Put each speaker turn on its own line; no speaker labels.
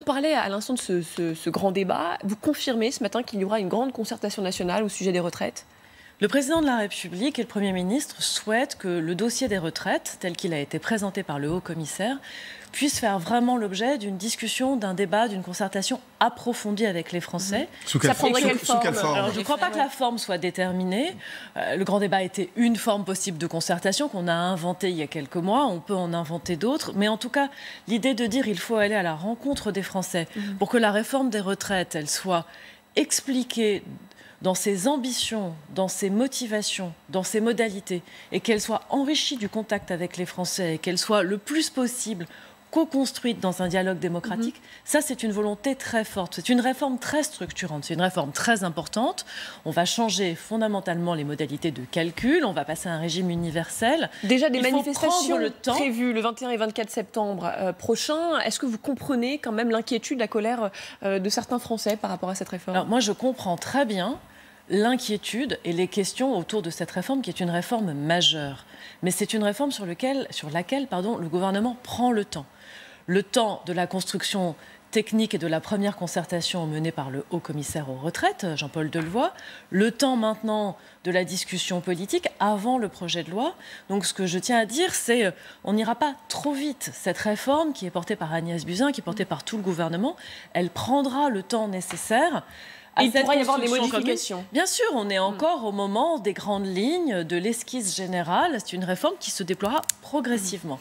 parlez à l'instant de ce grand débat. Vous confirmez ce matin qu'il y aura une grande concertation nationale au sujet des retraites?
Le président de la République et le Premier ministre souhaitent que le dossier des retraites, tel qu'il a été présenté par le haut-commissaire, puisse faire vraiment l'objet d'une discussion, d'un débat, d'une concertation approfondie avec les Français.
Sous quelle forme?
Alors, je ne crois pas que la forme soit déterminée. Le grand débat était une forme possible de concertation qu'on a inventée il y a quelques mois. On peut en inventer d'autres. Mais en tout cas, l'idée de dire qu'il faut aller à la rencontre des Français pour que la réforme des retraites, elle soit expliquée dans ses ambitions, dans ses motivations, dans ses modalités, et qu'elle soit enrichie du contact avec les Français, et qu'elle soit le plus possible co-construite dans un dialogue démocratique, ça c'est une volonté très forte. C'est une réforme très structurante, c'est une réforme très importante. On va changer fondamentalement les modalités de calcul, on va passer à un régime universel.
Déjà des manifestations prévues le 21 et 24 septembre prochain. Est-ce que vous comprenez quand même l'inquiétude, la colère de certains Français par rapport à cette réforme?
Alors moi je comprends très bien l'inquiétude et les questions autour de cette réforme qui est une réforme majeure. Mais c'est une réforme sur laquelle le gouvernement prend le temps. Le temps de la construction technique et de la première concertation menée par le haut-commissaire aux retraites, Jean-Paul Delevoye, le temps maintenant de la discussion politique avant le projet de loi. Donc ce que je tiens à dire, c'est on n'ira pas trop vite. Cette réforme qui est portée par Agnès Buzyn, qui est portée par tout le gouvernement, elle prendra le temps nécessaire.
Il pourra y avoir des modifications.
Bien sûr, on est encore au moment des grandes lignes, de l'esquisse générale. C'est une réforme qui se déploiera progressivement.